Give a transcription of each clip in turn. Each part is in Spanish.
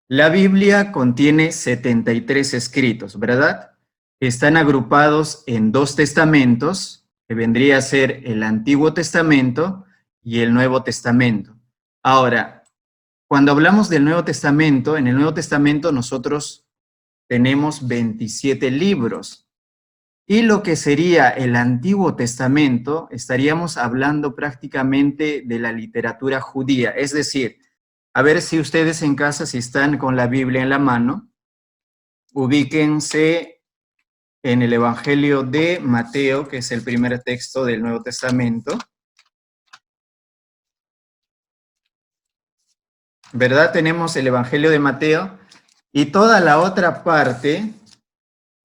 La Biblia contiene 73 escritos, ¿verdad? Están agrupados en dos testamentos, que vendría a ser el Antiguo Testamento y el Nuevo Testamento. Ahora, cuando hablamos del Nuevo Testamento, en el Nuevo Testamento nosotros tenemos 27 libros. Y lo que sería el Antiguo Testamento, estaríamos hablando prácticamente de la literatura judía. Es decir, a ver si ustedes en casa, si están con la Biblia en la mano, ubíquense en el Evangelio de Mateo, que es el primer texto del Nuevo Testamento. ¿Verdad? Tenemos el Evangelio de Mateo y toda la otra parte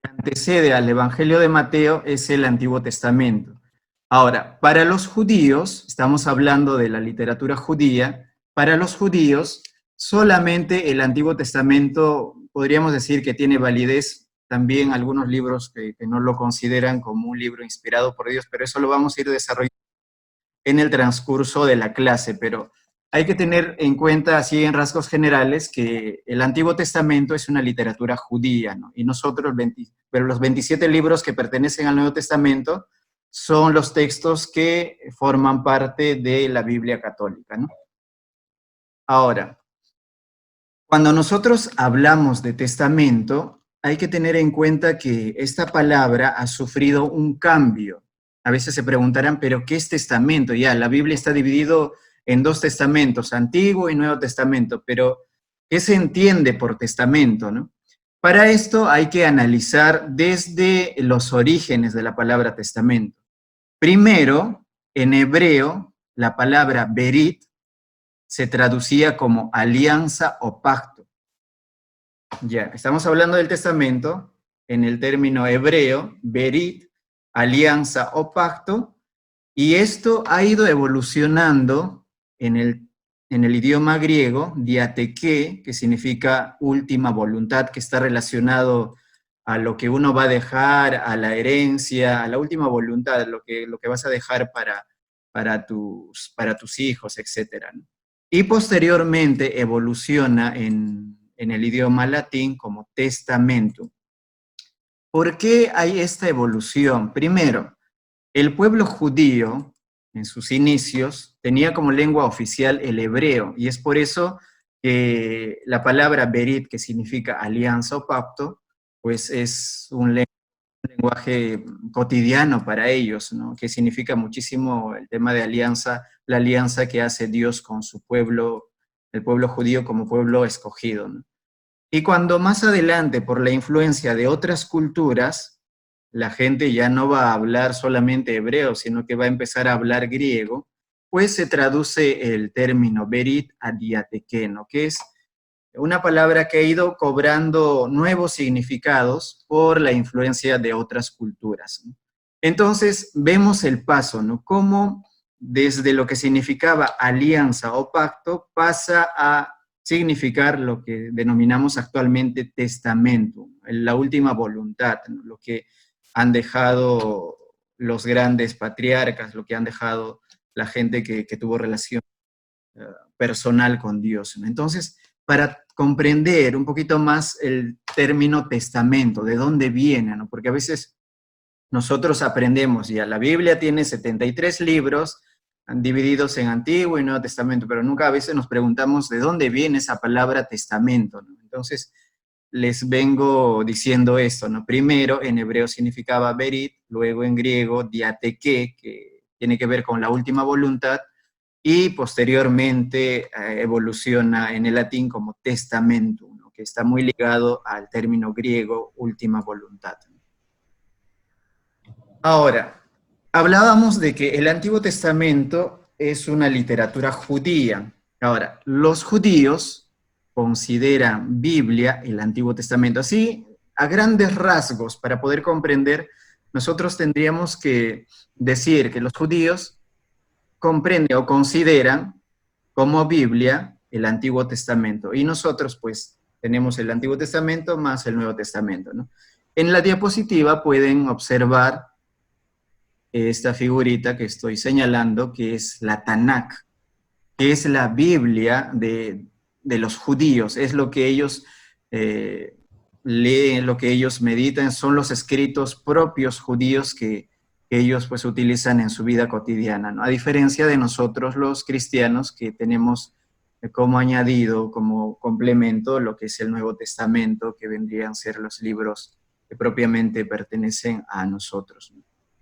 que antecede al Evangelio de Mateo es el Antiguo Testamento. Ahora, para los judíos, estamos hablando de la literatura judía, para los judíos solamente el Antiguo Testamento, podríamos decir que tiene validez, también algunos libros que no lo consideran como un libro inspirado por Dios, pero eso lo vamos a ir desarrollando en el transcurso de la clase, pero hay que tener en cuenta, así en rasgos generales, que el Antiguo Testamento es una literatura judía, ¿no? Y nosotros, pero los 27 libros que pertenecen al Nuevo Testamento son los textos que forman parte de la Biblia católica, ¿no? Ahora, cuando nosotros hablamos de testamento, hay que tener en cuenta que esta palabra ha sufrido un cambio. A veces se preguntarán, ¿pero qué es testamento? Ya, la Biblia está dividido en dos testamentos, Antiguo y Nuevo Testamento, pero ¿qué se entiende por testamento, no? Para esto hay que analizar desde los orígenes de la palabra testamento. Primero, en hebreo, la palabra berit se traducía como alianza o pacto. Ya, estamos hablando del testamento en el término hebreo, berit, alianza o pacto, y esto ha ido evolucionando en el idioma griego, diateke, que significa última voluntad, que está relacionado a lo que uno va a dejar, a la herencia, a la última voluntad, lo que vas a dejar para tus hijos, etc. Y posteriormente evoluciona en el idioma latín como testamento. ¿Por qué hay esta evolución? Primero, el pueblo judío, en sus inicios, tenía como lengua oficial el hebreo, y es por eso que la palabra berit, que significa alianza o pacto, pues es un lenguaje cotidiano para ellos, ¿no? Que significa muchísimo el tema de alianza, la alianza que hace Dios con su pueblo, el pueblo judío como pueblo escogido, ¿no? Y cuando más adelante, por la influencia de otras culturas, la gente ya no va a hablar solamente hebreo, sino que va a empezar a hablar griego, pues se traduce el término berit a diatekeno, que es una palabra que ha ido cobrando nuevos significados por la influencia de otras culturas, ¿no? Entonces, vemos el paso, ¿no? Cómo desde lo que significaba alianza o pacto pasa a significar lo que denominamos actualmente testamento, la última voluntad, ¿no? Lo que han dejado los grandes patriarcas, lo que han dejado la gente que tuvo relación personal con Dios, ¿no? Entonces, para comprender un poquito más el término testamento, de dónde viene, ¿no? Porque a veces nosotros aprendemos, ya la Biblia tiene 73 libros divididos en Antiguo y Nuevo Testamento, pero nunca a veces nos preguntamos de dónde viene esa palabra testamento, ¿no? Entonces, les vengo diciendo esto, ¿no? Primero, en hebreo significaba berit, luego en griego diateke, que tiene que ver con la última voluntad, y posteriormente evoluciona en el latín como testamentum, ¿no? Que está muy ligado al término griego última voluntad. Ahora, hablábamos de que el Antiguo Testamento es una literatura judía. Ahora, los judíos consideran Biblia el Antiguo Testamento. Así, a grandes rasgos, para poder comprender, nosotros tendríamos que decir que los judíos comprenden o consideran como Biblia el Antiguo Testamento. Y nosotros, pues, tenemos el Antiguo Testamento más el Nuevo Testamento, ¿no? En la diapositiva pueden observar esta figurita que estoy señalando, que es la Tanakh, que es la Biblia de los judíos, es lo que ellos leen, lo que ellos meditan, son los escritos propios judíos que ellos pues utilizan en su vida cotidiana, ¿no? A diferencia de nosotros los cristianos que tenemos como añadido, como complemento, lo que es el Nuevo Testamento, que vendrían a ser los libros que propiamente pertenecen a nosotros.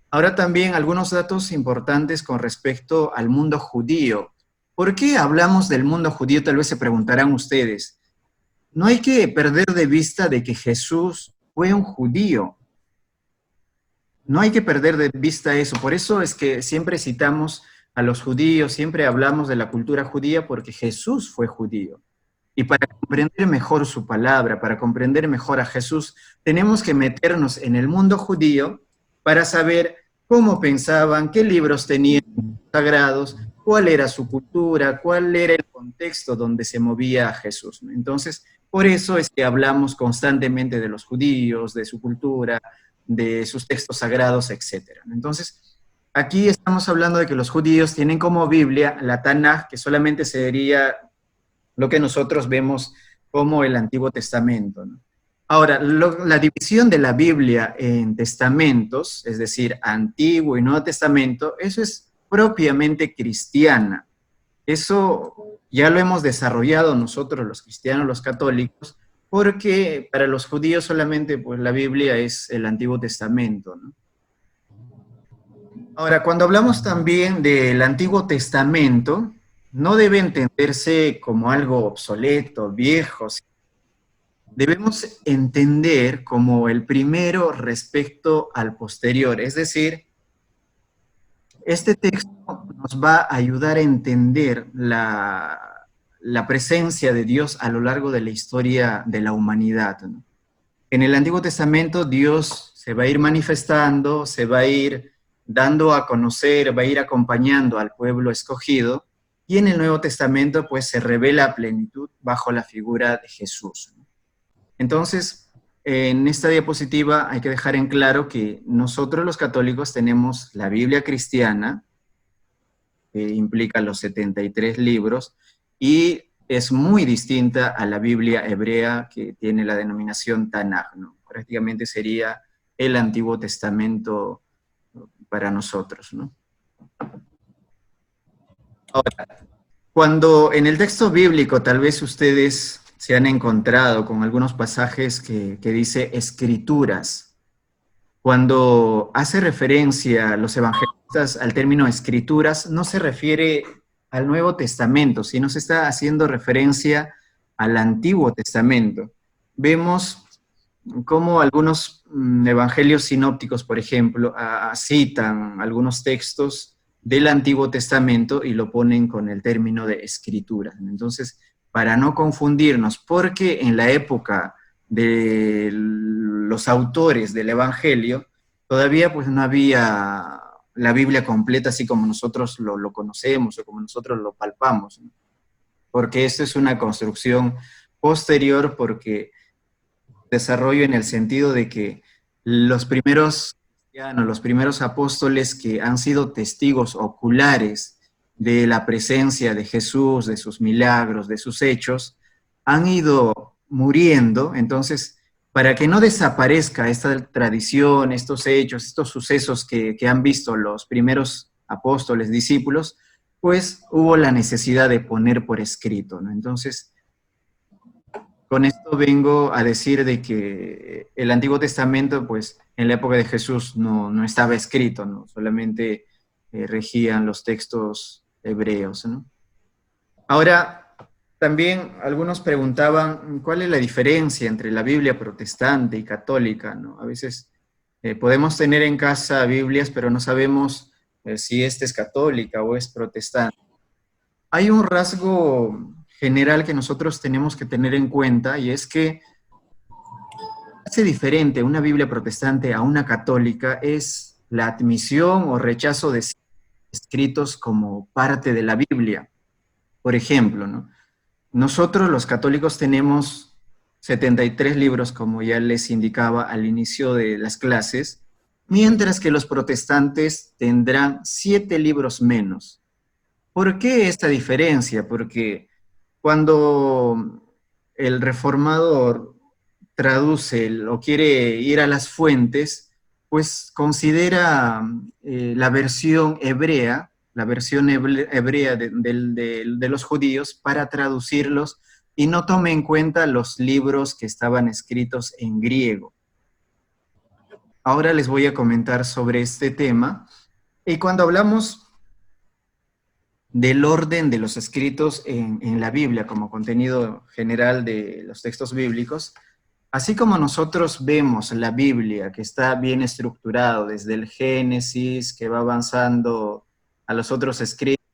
Ahora también algunos datos importantes con respecto al mundo judío. ¿Por qué hablamos del mundo judío? Tal vez se preguntarán ustedes. No hay que perder de vista de que Jesús fue un judío. No hay que perder de vista eso. Por eso es que siempre citamos a los judíos, siempre hablamos de la cultura judía porque Jesús fue judío. Y para comprender mejor su palabra, para comprender mejor a Jesús, tenemos que meternos en el mundo judío para saber cómo pensaban, qué libros tenían sagrados, cuál era su cultura, cuál era el contexto donde se movía Jesús. Entonces, por eso es que hablamos constantemente de los judíos, de su cultura, de sus textos sagrados, etc. Entonces, aquí estamos hablando de que los judíos tienen como Biblia la Tanaj, que solamente sería lo que nosotros vemos como el Antiguo Testamento, ¿no? Ahora, la división de la Biblia en testamentos, es decir, Antiguo y Nuevo Testamento, eso es propiamente cristiana. Eso ya lo hemos desarrollado nosotros los cristianos, los católicos, porque para los judíos solamente pues, la Biblia es el Antiguo Testamento, ¿no? Ahora, cuando hablamos también del Antiguo Testamento, no debe entenderse como algo obsoleto, viejo. Debemos entender como el primero respecto al posterior. Es decir, este texto nos va a ayudar a entender la presencia de Dios a lo largo de la historia de la humanidad, ¿no? En el Antiguo Testamento Dios se va a ir manifestando, se va a ir dando a conocer, va a ir acompañando al pueblo escogido, y en el Nuevo Testamento pues se revela a plenitud bajo la figura de Jesús. Entonces, en esta diapositiva hay que dejar en claro que nosotros los católicos tenemos la Biblia cristiana, que implica los 73 libros, y es muy distinta a la Biblia hebrea que tiene la denominación Tanaj, ¿no? Prácticamente sería el Antiguo Testamento para nosotros, ¿no? Ahora, cuando en el texto bíblico tal vez ustedes se han encontrado con algunos pasajes que dice escrituras, cuando hace referencia a los evangelistas al término escrituras, no se refiere al Nuevo Testamento, sino se está haciendo referencia al Antiguo Testamento. Vemos cómo algunos evangelios sinópticos, por ejemplo, citan algunos textos del Antiguo Testamento y lo ponen con el término de escritura. Entonces, para no confundirnos, porque en la época de los autores del Evangelio, todavía pues no había la Biblia completa así como nosotros lo conocemos o como nosotros lo palpamos, ¿no? Porque esto es una construcción posterior, porque desarrollo en el sentido de que los primeros cristianos, los primeros apóstoles que han sido testigos oculares de la presencia de Jesús, de sus milagros, de sus hechos, han ido muriendo. Entonces, para que no desaparezca esta tradición, estos hechos, estos sucesos que han visto los primeros apóstoles, discípulos, pues hubo la necesidad de poner por escrito, ¿no? Entonces, con esto vengo a decir de que el Antiguo Testamento, pues, en la época de Jesús no estaba escrito, ¿no? Solamente regían los textos hebreos, ¿no? Ahora, también algunos preguntaban cuál es la diferencia entre la Biblia protestante y católica, ¿no? A veces podemos tener en casa Biblias, pero no sabemos si esta es católica o es protestante. Hay un rasgo general que nosotros tenemos que tener en cuenta, y es que hace diferente una Biblia protestante a una católica es la admisión o rechazo de escritos como parte de la Biblia. Por ejemplo, ¿no? Nosotros los católicos tenemos 73 libros, como ya les indicaba al inicio de las clases, mientras que los protestantes tendrán 7 libros menos. ¿Por qué esta diferencia? Porque Cuando el reformador traduce o quiere ir a las fuentes, pues considera la versión hebrea de los judíos para traducirlos y no toma en cuenta los libros que estaban escritos en griego. Ahora les voy a comentar sobre este tema. Y cuando hablamos del orden de los escritos en la Biblia como contenido general de los textos bíblicos, así como nosotros vemos la Biblia que está bien estructurado desde el Génesis, que va avanzando a los otros escritos,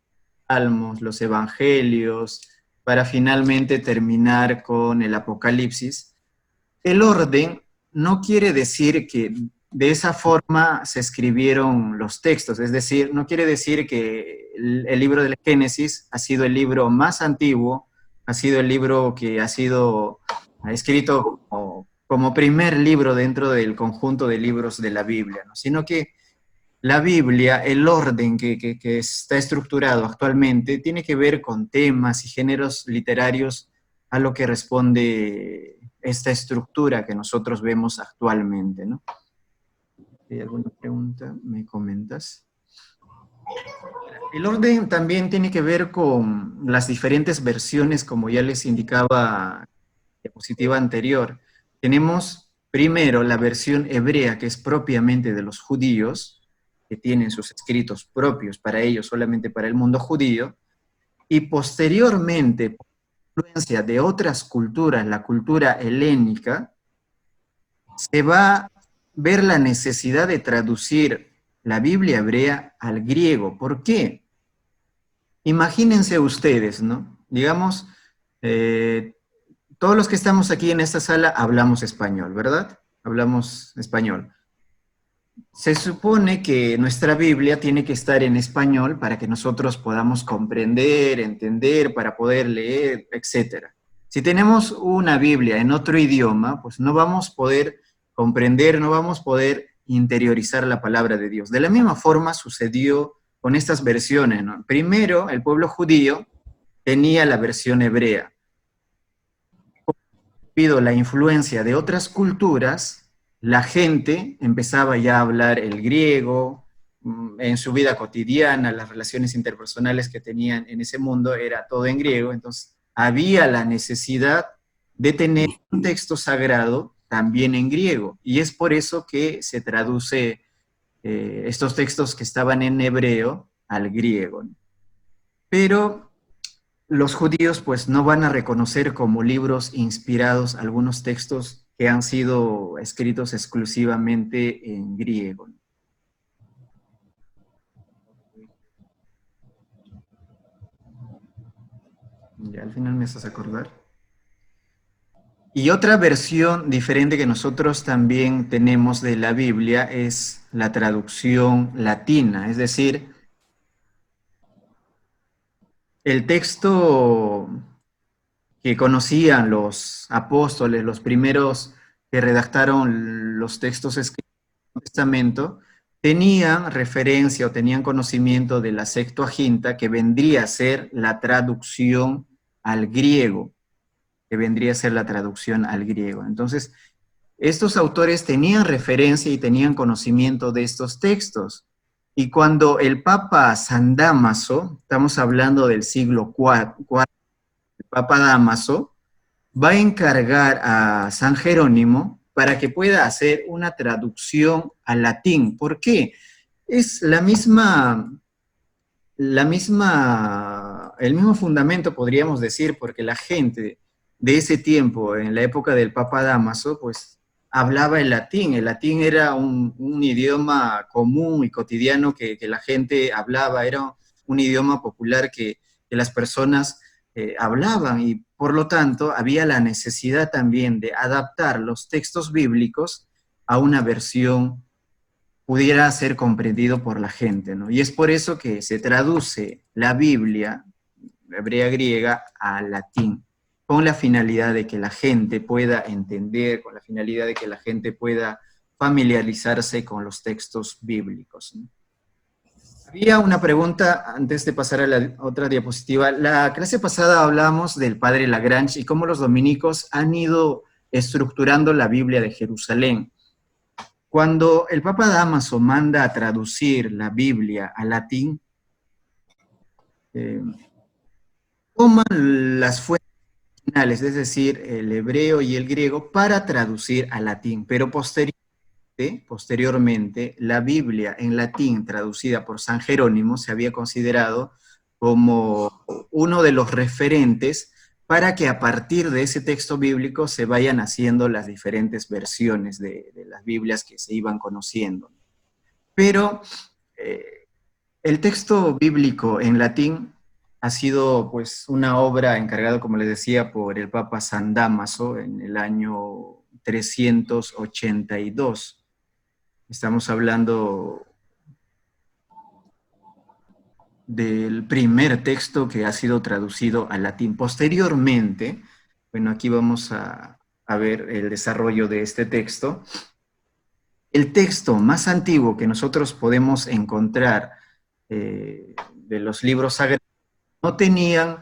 Salmos, los Evangelios, para finalmente terminar con el Apocalipsis, el orden no quiere decir que de esa forma se escribieron los textos, es decir, no quiere decir que el libro del Génesis ha sido el libro más antiguo, ha sido el libro que ha sido escrito como primer libro dentro del conjunto de libros de la Biblia, ¿no? Sino que la Biblia, el orden que está estructurado actualmente, tiene que ver con temas y géneros literarios a lo que responde esta estructura que nosotros vemos actualmente, ¿no? ¿Hay alguna pregunta? ¿Me comentas? El orden también tiene que ver con las diferentes versiones, como ya les indicaba en la diapositiva anterior. Tenemos primero la versión hebrea, que es propiamente de los judíos, que tienen sus escritos propios para ellos, solamente para el mundo judío, y posteriormente, por influencia de otras culturas, la cultura helénica, se va a ver la necesidad de traducir la Biblia hebrea al griego. ¿Por qué? Imagínense ustedes, ¿no? Digamos, eh, todos los que estamos aquí en esta sala hablamos español, ¿verdad? Hablamos español. Se supone que nuestra Biblia tiene que estar en español para que nosotros podamos comprender, entender, para poder leer, etc. Si tenemos una Biblia en otro idioma, pues no vamos a poder comprender, no vamos a poder interiorizar la palabra de Dios. De la misma forma sucedió con estas versiones, ¿no? Primero, el pueblo judío tenía la versión hebrea. Debido a la influencia de otras culturas, la gente empezaba ya a hablar el griego, en su vida cotidiana, las relaciones interpersonales que tenían en ese mundo era todo en griego, entonces había la necesidad de tener un texto sagrado también en griego, y es por eso que se traduce estos textos que estaban en hebreo al griego. Pero los judíos pues no van a reconocer como libros inspirados algunos textos que han sido escritos exclusivamente en griego. Ya al final me haces acordar. Y otra versión diferente que nosotros también tenemos de la Biblia es la traducción latina, es decir, el texto que conocían los apóstoles, los primeros que redactaron los textos escritos del Testamento, tenían referencia o tenían conocimiento de la Septuaginta, que vendría a ser la traducción al griego, que vendría a ser la traducción al griego. Entonces, estos autores tenían referencia y tenían conocimiento de estos textos. Y cuando el Papa San Dámaso, estamos hablando del siglo IV, el Papa Dámaso, va a encargar a San Jerónimo para que pueda hacer una traducción al latín. ¿Por qué? Es el mismo fundamento, podríamos decir, porque la gente de ese tiempo, en la época del Papa Dámaso, pues hablaba el latín. El latín era un idioma común y cotidiano que la gente hablaba, era un idioma popular que las personas hablaban y por lo tanto había la necesidad también de adaptar los textos bíblicos a una versión pudiera ser comprendido por la gente, ¿no? Y es por eso que se traduce la Biblia, hebrea griega, al latín, con la finalidad de que la gente pueda entender, con la finalidad de que la gente pueda familiarizarse con los textos bíblicos, ¿no? Había una pregunta antes de pasar a la otra diapositiva. La clase pasada hablamos del padre Lagrange y cómo los dominicos han ido estructurando la Biblia de Jerusalén. Cuando el Papa Dámaso manda a traducir la Biblia al latín, eh, toma las fuentes originales, es decir, el hebreo y el griego, para traducir al latín, pero posteriormente, la Biblia en latín traducida por San Jerónimo se había considerado como uno de los referentes para que a partir de ese texto bíblico se vayan haciendo las diferentes versiones de las Biblias que se iban conociendo. Pero el texto bíblico en latín ha sido pues una obra encargada, como les decía, por el Papa San Dámaso en el año 382. Estamos hablando del primer texto que ha sido traducido al latín. Posteriormente, bueno, aquí vamos a ver el desarrollo de este texto. El texto más antiguo que nosotros podemos encontrar de los libros sagrados no tenían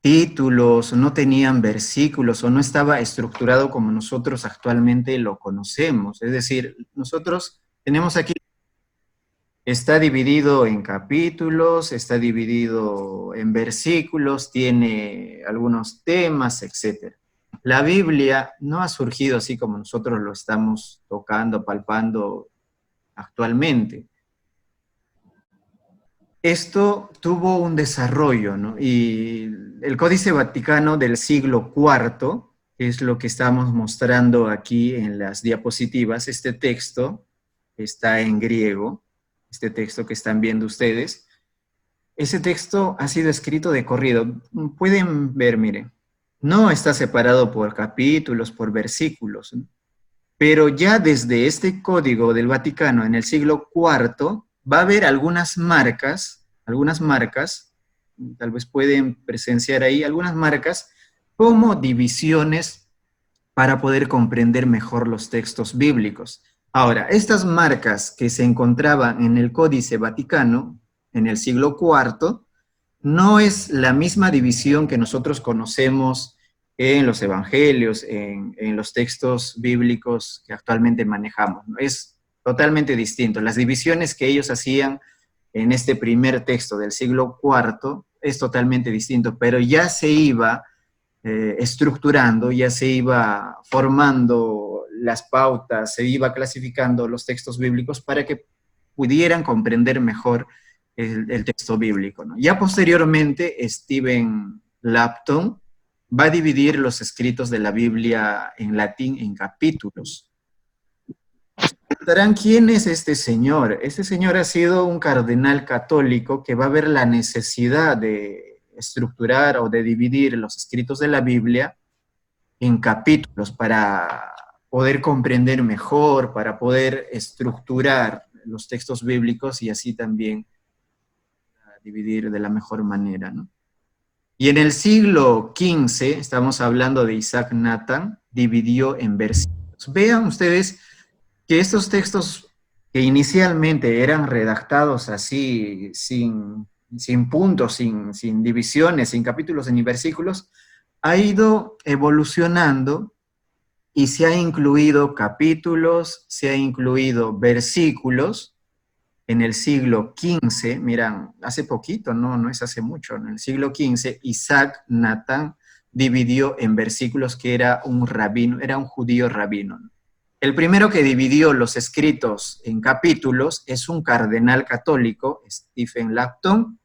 títulos, no tenían versículos o no estaba estructurado como nosotros actualmente lo conocemos. Es decir, nosotros tenemos aquí, está dividido en capítulos, está dividido en versículos, tiene algunos temas, etc. La Biblia no ha surgido así como nosotros lo estamos tocando, palpando actualmente. Esto tuvo un desarrollo, ¿no? Y el Códice Vaticano del siglo IV, que es lo que estamos mostrando aquí en las diapositivas, este texto está en griego, este texto que están viendo ustedes. Ese texto ha sido escrito de corrido. Pueden ver, miren, no está separado por capítulos, por versículos, ¿no? Pero ya desde este código del Vaticano en el siglo IV va a haber algunas marcas, tal vez pueden presenciar ahí algunas marcas como divisiones para poder comprender mejor los textos bíblicos. Ahora, estas marcas que se encontraban en el Códice Vaticano en el siglo IV no es la misma división que nosotros conocemos en los evangelios, en los textos bíblicos que actualmente manejamos, ¿no? Es totalmente distinto. Las divisiones que ellos hacían en este primer texto del siglo IV es totalmente distinto, pero ya se iba estructurando, ya se iba formando las pautas, se iba clasificando los textos bíblicos para que pudieran comprender mejor el texto bíblico, ¿no? Ya posteriormente, Stephen Lapton va a dividir los escritos de la Biblia en latín en capítulos. Preguntarán, ¿quién es este señor? Este señor ha sido un cardenal católico que va a ver la necesidad de estructurar o de dividir los escritos de la Biblia en capítulos para poder comprender mejor, para poder estructurar los textos bíblicos y así también dividir de la mejor manera, ¿no? Y en el siglo XV, estamos hablando de Isaac Nathan, dividió en versículos. Vean ustedes que estos textos que inicialmente eran redactados así, sin puntos, sin divisiones, sin capítulos ni versículos, ha ido evolucionando y se ha incluido capítulos, se ha incluido versículos. En el siglo XV, miran, hace poquito, no es hace mucho, en el siglo XV, Isaac Nathan dividió en versículos que era un rabino, era un judío rabino. El primero que dividió los escritos en capítulos es un cardenal católico, Stephen Lapton,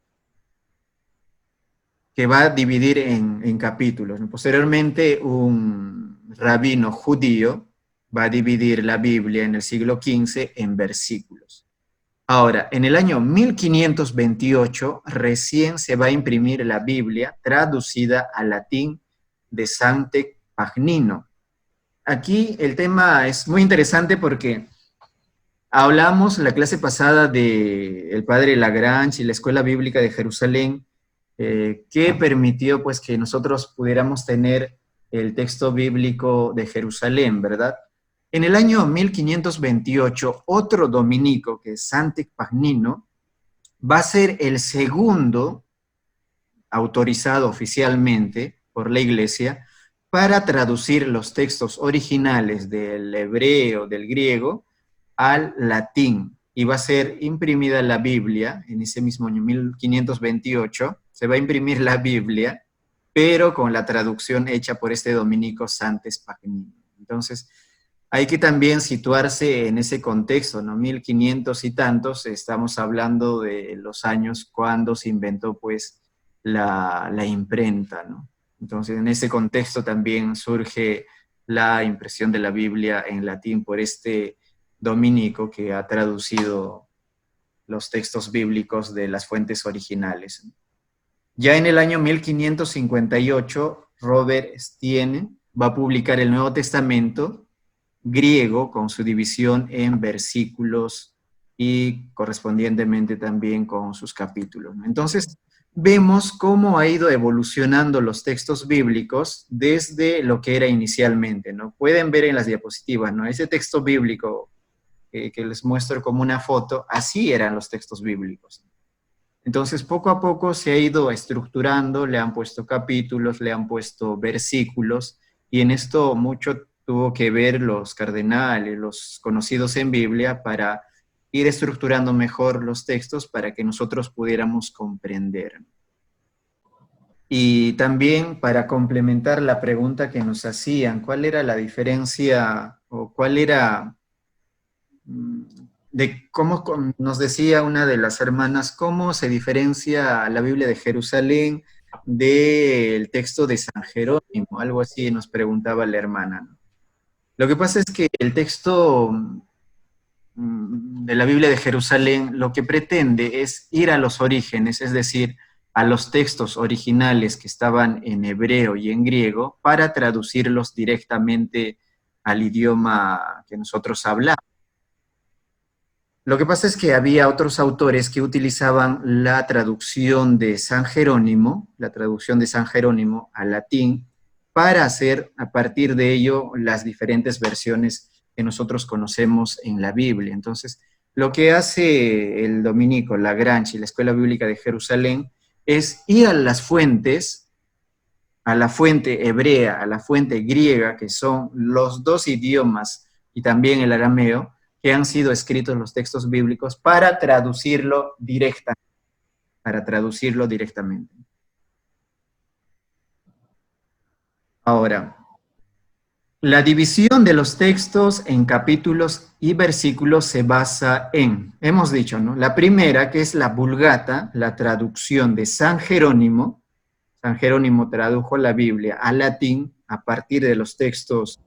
que va a dividir en capítulos. Posteriormente, un rabino judío va a dividir la Biblia en el siglo XV en versículos. Ahora, en el año 1528 recién se va a imprimir la Biblia traducida al latín de Sante Pagnino. Aquí el tema es muy interesante porque hablamos en la clase pasada del padre Lagrange y la Escuela Bíblica de Jerusalén, que permitió pues que nosotros pudiéramos tener el texto bíblico de Jerusalén, ¿verdad? En el año 1528, otro dominico, que es Sante Pagnino, va a ser el segundo autorizado oficialmente por la Iglesia para traducir los textos originales del hebreo, del griego, al latín. Y va a ser imprimida la Biblia en ese mismo año 1528. Se va a imprimir la Biblia, pero con la traducción hecha por este dominico Santes Pagnino. Entonces, hay que también situarse en ese contexto, ¿no? 1500 y tantos, estamos hablando de los años cuando se inventó, pues, la imprenta, ¿no? Entonces, en ese contexto también surge la impresión de la Biblia en latín por este dominico que ha traducido los textos bíblicos de las fuentes originales. Ya en el año 1558, Robert Stiene va a publicar el Nuevo Testamento griego con su división en versículos y correspondientemente también con sus capítulos. Entonces, vemos cómo ha ido evolucionando los textos bíblicos desde lo que era inicialmente, ¿no? Pueden ver en las diapositivas, ¿no? Ese texto bíblico que les muestro como una foto, así eran los textos bíblicos. Entonces, poco a poco se ha ido estructurando, le han puesto capítulos, le han puesto versículos, y en esto mucho tuvo que ver los cardenales, los conocidos en Biblia, para ir estructurando mejor los textos para que nosotros pudiéramos comprender. Y también para complementar la pregunta que nos hacían, ¿cuál era la diferencia o cuál era de cómo nos decía una de las hermanas, cómo se diferencia la Biblia de Jerusalén del texto de San Jerónimo? Algo así nos preguntaba la hermana, ¿no? Lo que pasa es que el texto de la Biblia de Jerusalén lo que pretende es ir a los orígenes, es decir, a los textos originales que estaban en hebreo y en griego, para traducirlos directamente al idioma que nosotros hablamos. Lo que pasa es que había otros autores que utilizaban la traducción de San Jerónimo, la traducción de San Jerónimo al latín, para hacer a partir de ello las diferentes versiones que nosotros conocemos en la Biblia. Entonces, lo que hace el dominico Lagrange y la Escuela Bíblica de Jerusalén es ir a las fuentes, a la fuente hebrea, a la fuente griega, que son los dos idiomas, y también el arameo, que han sido escritos los textos bíblicos para traducirlo directamente. Ahora, la división de los textos en capítulos y versículos se basa en, hemos dicho, ¿no? La primera, que es la Vulgata, la traducción de San Jerónimo. San Jerónimo tradujo la Biblia al latín a partir de los textos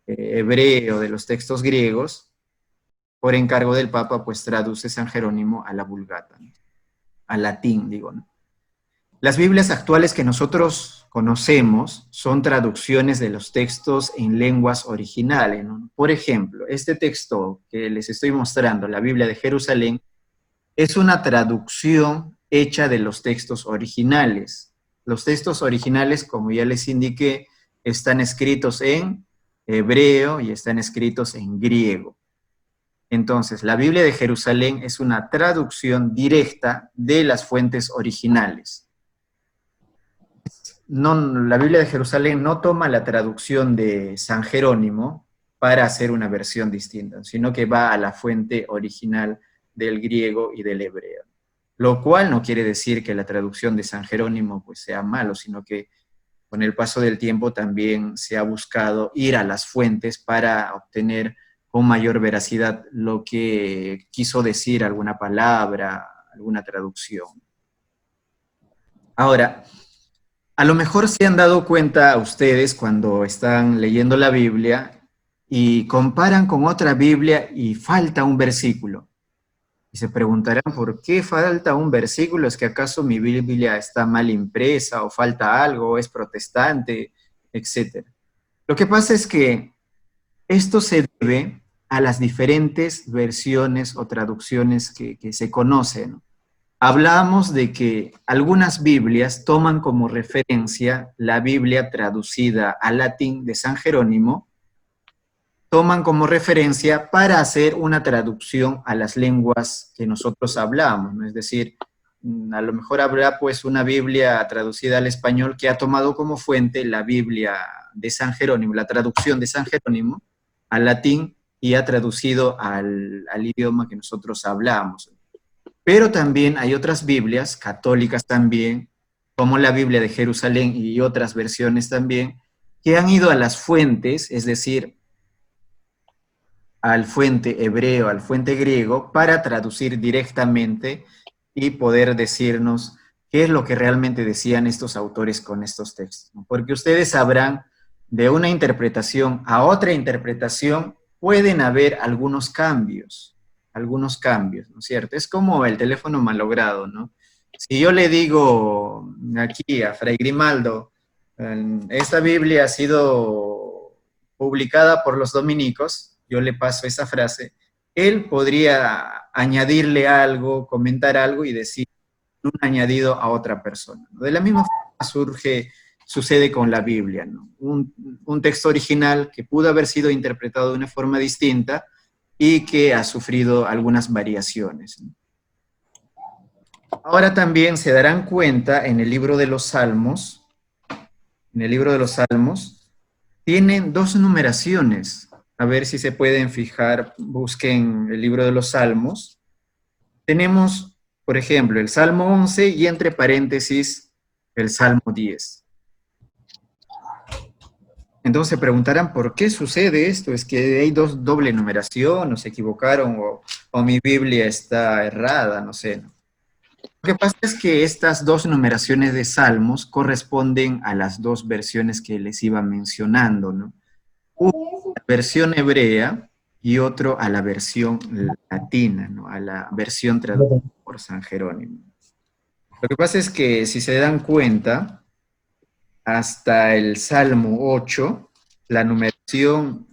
hebreos, de los textos griegos. Por encargo del Papa, pues traduce San Jerónimo a la Vulgata, ¿no? Al latín, digo, ¿no? Las Biblias actuales que nosotros conocemos son traducciones de los textos en lenguas originales, ¿no? Por ejemplo, este texto que les estoy mostrando, la Biblia de Jerusalén, es una traducción hecha de los textos originales. Los textos originales, como ya les indiqué, están escritos en hebreo y están escritos en griego. Entonces, la Biblia de Jerusalén es una traducción directa de las fuentes originales. No, la Biblia de Jerusalén no toma la traducción de San Jerónimo para hacer una versión distinta, sino que va a la fuente original del griego y del hebreo. Lo cual no quiere decir que la traducción de San Jerónimo pues sea malo, sino que con el paso del tiempo también se ha buscado ir a las fuentes para obtener con mayor veracidad lo que quiso decir alguna palabra, alguna traducción. Ahora, a lo mejor se han dado cuenta ustedes cuando están leyendo la Biblia y comparan con otra Biblia y falta un versículo. Y se preguntarán, ¿por qué falta un versículo? ¿Es que acaso mi Biblia está mal impresa o falta algo, o es protestante, etcétera? Lo que pasa es que esto se debe a las diferentes versiones o traducciones que se conocen. Hablamos de que algunas Biblias toman como referencia la Biblia traducida al latín de San Jerónimo toman como referencia para hacer una traducción a las lenguas que nosotros hablamos, ¿no? Es decir, a lo mejor habrá pues una Biblia traducida al español que ha tomado como fuente la Biblia de San Jerónimo, la traducción de San Jerónimo al latín y ha traducido al idioma que nosotros hablamos. Pero también hay otras Biblias, católicas también, como la Biblia de Jerusalén y otras versiones también, que han ido a las fuentes, es decir, al fuente hebreo, al fuente griego, para traducir directamente y poder decirnos qué es lo que realmente decían estos autores con estos textos, ¿no? Porque ustedes sabrán, de una interpretación a otra interpretación pueden haber algunos cambios, ¿no es cierto? Es como el teléfono malogrado, ¿no? Si yo le digo aquí a Fray Grimaldo, esta Biblia ha sido publicada por los dominicos, yo le paso esa frase, él podría añadirle algo, comentar algo y decir un añadido a otra persona, ¿no? De la misma forma sucede con la Biblia, ¿no? Un texto original que pudo haber sido interpretado de una forma distinta y que ha sufrido algunas variaciones, ¿no? Ahora también se darán cuenta en el libro de los Salmos, tienen dos numeraciones. A ver si se pueden fijar, busquen el libro de los Salmos. Tenemos, por ejemplo, el Salmo 11 y entre paréntesis el Salmo 10. Entonces se preguntarán, ¿por qué sucede esto? ¿Es que hay doble numeración, o se equivocaron, o mi Biblia está errada? No sé, ¿no? Lo que pasa es que estas dos numeraciones de Salmos corresponden a las dos versiones que les iba mencionando, ¿no? Una a la versión hebrea y otro a la versión latina, ¿no? A la versión traducida por San Jerónimo. Lo que pasa es que, si se dan cuenta, hasta el Salmo 8, la numeración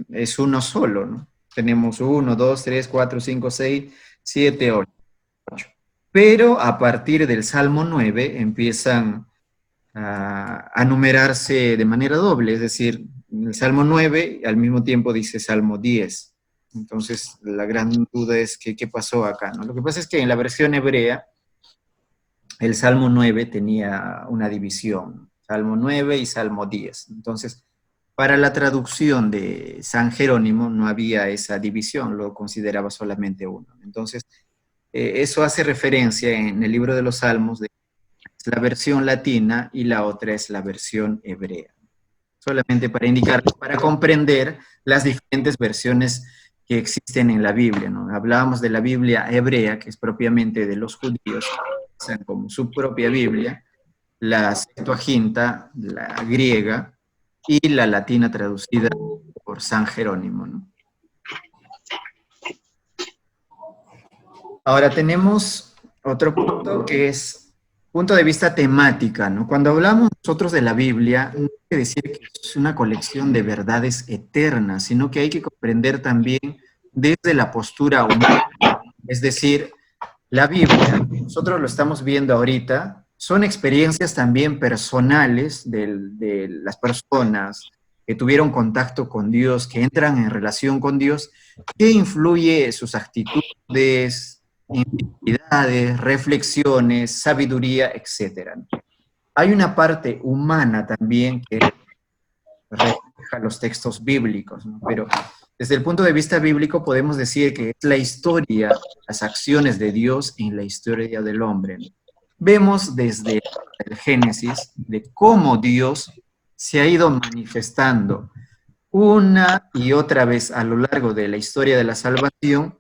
es uno solo, ¿no? Tenemos 1, 2, 3, 4, 5, 6, 7, 8. Pero a partir del Salmo 9 empiezan a numerarse de manera doble, es decir, el Salmo 9 al mismo tiempo dice Salmo 10. Entonces, la gran duda es que, ¿qué pasó acá, no? Lo que pasa es que en la versión hebrea, el Salmo 9 tenía una división, Salmo 9 y Salmo 10. Entonces, para la traducción de San Jerónimo no había esa división, lo consideraba solamente uno. Entonces, eso hace referencia en el libro de los Salmos de la versión latina y la otra es la versión hebrea. Solamente para indicar, para comprender las diferentes versiones que existen en la Biblia, ¿no? Hablábamos de la Biblia hebrea, que es propiamente de los judíos, como su propia Biblia, la Septuaginta, la griega, y la latina traducida por San Jerónimo, ¿no? Ahora tenemos otro punto que es punto de vista temática, ¿no? Cuando hablamos nosotros de la Biblia, no hay que decir que es una colección de verdades eternas, sino que hay que comprender también desde la postura humana. Es decir, la Biblia, nosotros lo estamos viendo ahorita, son experiencias también personales de las personas que tuvieron contacto con Dios, que entran en relación con Dios, que influye sus actitudes, intimidades, reflexiones, sabiduría, etc. Hay una parte humana también que refleja los textos bíblicos, ¿no? Pero desde el punto de vista bíblico podemos decir que es la historia, las acciones de Dios en la historia del hombre, ¿no? Vemos desde el Génesis de cómo Dios se ha ido manifestando una y otra vez a lo largo de la historia de la salvación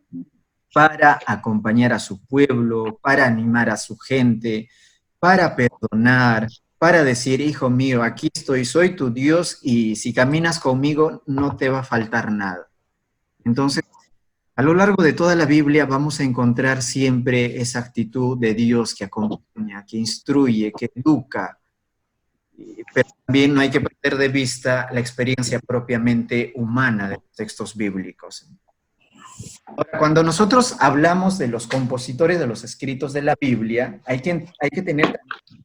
para acompañar a su pueblo, para animar a su gente, para perdonar, para decir, hijo mío, aquí estoy, soy tu Dios y si caminas conmigo no te va a faltar nada. Entonces, a lo largo de toda la Biblia vamos a encontrar siempre esa actitud de Dios que acompaña, que instruye, que educa, pero también no hay que perder de vista la experiencia propiamente humana de los textos bíblicos. Ahora, cuando nosotros hablamos de los compositores de los escritos de la Biblia, hay que tener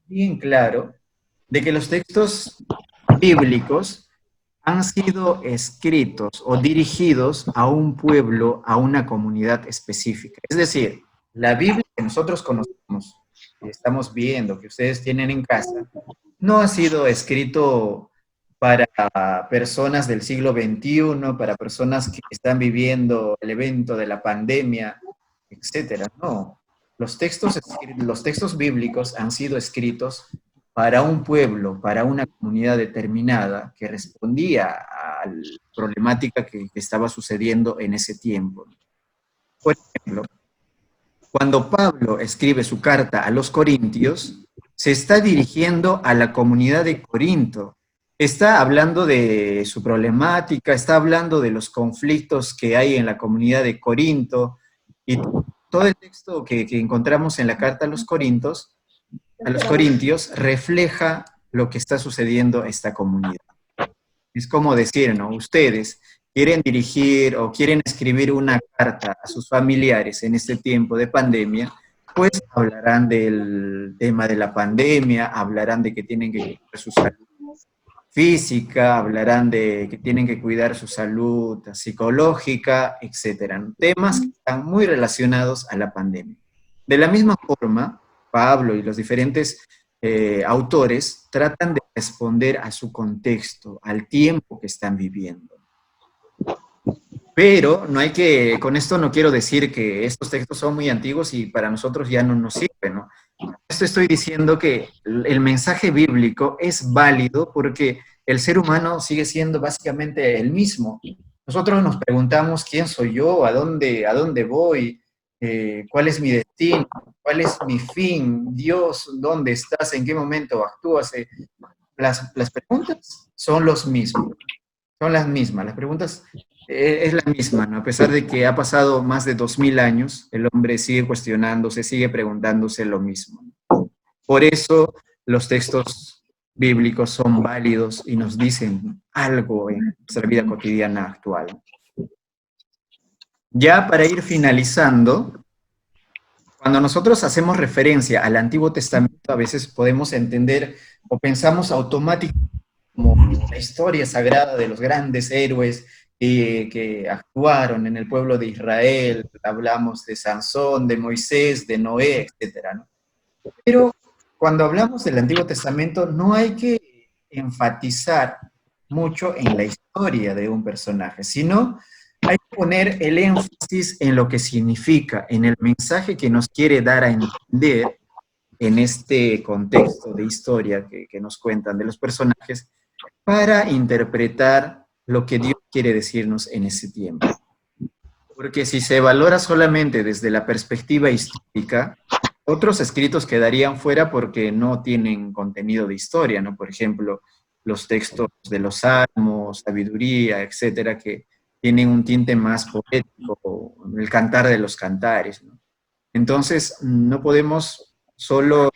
bien claro de que los textos bíblicos han sido escritos o dirigidos a un pueblo, a una comunidad específica. Es decir, la Biblia que nosotros conocemos, que estamos viendo, que ustedes tienen en casa, no ha sido escrito para personas del siglo XXI, para personas que están viviendo el evento de la pandemia, etcétera. No, los textos bíblicos han sido escritos para un pueblo, para una comunidad determinada que respondía a la problemática que estaba sucediendo en ese tiempo. Por ejemplo, cuando Pablo escribe su carta a los Corintios, se está dirigiendo a la comunidad de Corinto. Está hablando de su problemática, está hablando de los conflictos que hay en la comunidad de Corinto, y todo el texto que encontramos en la carta a los Corintios refleja lo que está sucediendo a esta comunidad. Es como decir, ¿no? Ustedes quieren dirigir o quieren escribir una carta a sus familiares en este tiempo de pandemia, pues hablarán del tema de la pandemia, hablarán de que tienen que cuidar su salud física, hablarán de que tienen que cuidar su salud psicológica, etcétera. Temas que están muy relacionados a la pandemia. De la misma forma, Pablo y los diferentes autores tratan de responder a su contexto, al tiempo que están viviendo. Pero no hay que, con esto no quiero decir que estos textos son muy antiguos y para nosotros ya no nos sirven, ¿no? Esto estoy diciendo que el mensaje bíblico es válido porque el ser humano sigue siendo básicamente el mismo. Nosotros nos preguntamos quién soy yo, a dónde voy, cuál es mi destino, cuál es mi fin, Dios, ¿dónde estás? ¿En qué momento actúas? Las preguntas son los mismos, son las mismas. Las preguntas es la misma, ¿no? A pesar de que ha pasado más de 2000 años, el hombre sigue cuestionándose, sigue preguntándose lo mismo. Por eso los textos bíblicos son válidos y nos dicen algo en nuestra vida cotidiana actual. Ya para ir finalizando, cuando nosotros hacemos referencia al Antiguo Testamento, a veces podemos entender o pensamos automáticamente como la historia sagrada de los grandes héroes que actuaron en el pueblo de Israel. Hablamos de Sansón, de Moisés, de Noé, etcétera, ¿no? Pero cuando hablamos del Antiguo Testamento, no hay que enfatizar mucho en la historia de un personaje, sino hay que poner el énfasis en lo que significa, en el mensaje que nos quiere dar a entender en este contexto de historia que nos cuentan de los personajes, para interpretar lo que Dios quiere decirnos en ese tiempo. Porque si se valora solamente desde la perspectiva histórica, otros escritos quedarían fuera porque no tienen contenido de historia, ¿no? Por ejemplo, los textos de los salmos, sabiduría, etcétera, que tienen un tinte más poético, el cantar de los cantares, ¿no? Entonces, no podemos solo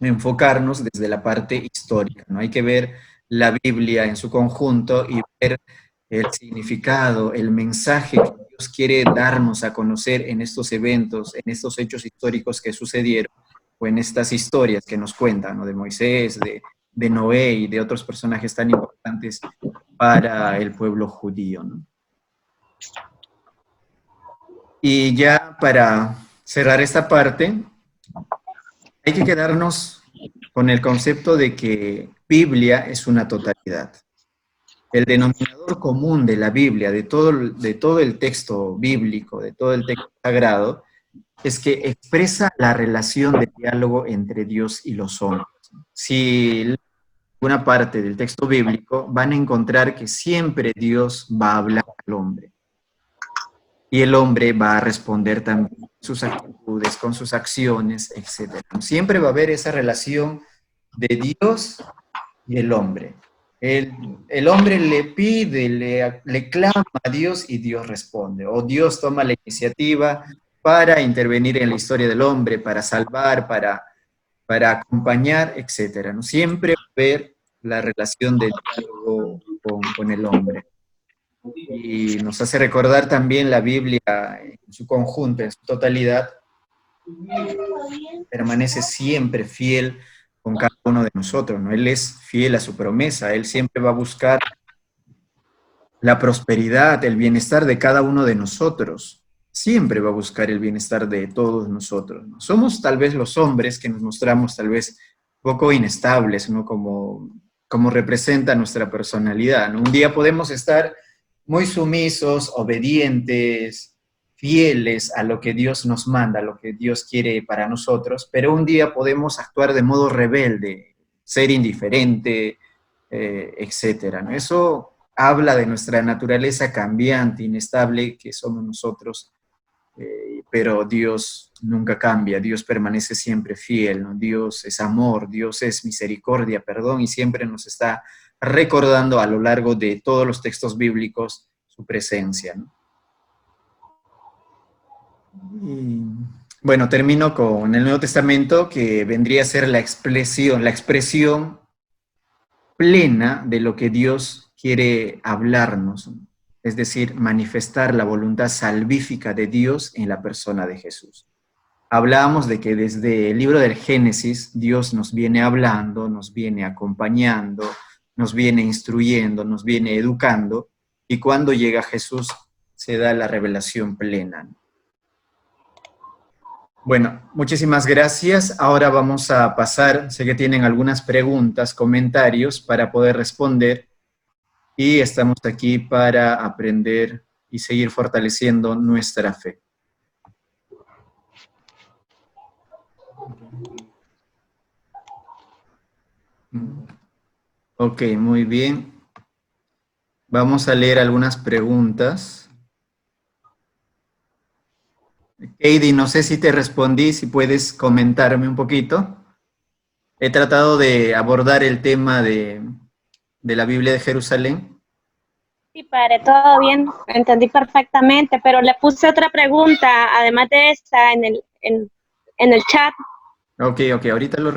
enfocarnos desde la parte histórica, ¿no? Hay que ver la Biblia en su conjunto y ver el significado, el mensaje que Dios quiere darnos a conocer en estos eventos, en estos hechos históricos que sucedieron, o en estas historias que nos cuentan, ¿no? De Moisés, de Noé y de otros personajes tan importantes para el pueblo judío, ¿no? Y ya para cerrar esta parte, hay que quedarnos con el concepto de que Biblia es una totalidad. El denominador común de la Biblia, de todo el texto bíblico, de todo el texto sagrado, es que expresa la relación de diálogo entre Dios y los hombres. Si una parte del texto bíblico, van a encontrar que siempre Dios va a hablar al hombre. Y el hombre va a responder también con sus actitudes, con sus acciones, etc. Siempre va a haber esa relación de Dios y el hombre. El hombre le pide, le clama a Dios y Dios responde. O Dios toma la iniciativa para intervenir en la historia del hombre, para salvar, para acompañar, etc. ¿No? Siempre va a haber la relación de diálogo con el hombre. Y nos hace recordar también la Biblia en su conjunto, en su totalidad, permanece siempre fiel con cada uno de nosotros, ¿no? Él es fiel a su promesa, Él siempre va a buscar la prosperidad, el bienestar de cada uno de nosotros. Siempre va a buscar el bienestar de todos nosotros, ¿no? Somos tal vez los hombres que nos mostramos tal vez un poco inestables, ¿no? Como representa nuestra personalidad, ¿no? Un día podemos estar muy sumisos, obedientes, fieles a lo que Dios nos manda, a lo que Dios quiere para nosotros, pero un día podemos actuar de modo rebelde, ser indiferente, etcétera, ¿no? Eso habla de nuestra naturaleza cambiante, inestable que somos nosotros, pero Dios nunca cambia, Dios permanece siempre fiel, ¿no? Dios es amor, Dios es misericordia, perdón, y siempre nos está recordando a lo largo de todos los textos bíblicos su presencia, ¿no? Y, bueno, termino con el Nuevo Testamento, que vendría a ser la expresión plena de lo que Dios quiere hablarnos, es decir, manifestar la voluntad salvífica de Dios en la persona de Jesús. Hablábamos de que desde el libro del Génesis Dios nos viene hablando, nos viene acompañando, nos viene instruyendo, nos viene educando, y cuando llega Jesús se da la revelación plena. Bueno, muchísimas gracias. Ahora vamos a pasar, sé que tienen algunas preguntas, comentarios para poder responder, y estamos aquí para aprender y seguir fortaleciendo nuestra fe. Ok, muy bien. Vamos a leer algunas preguntas. Heidi, no sé si te respondí, si puedes comentarme un poquito. He tratado de abordar el tema de la Biblia de Jerusalén. Sí, padre, todo bien, entendí perfectamente, pero le puse otra pregunta, además de esta, en el chat. Ok, ahorita lo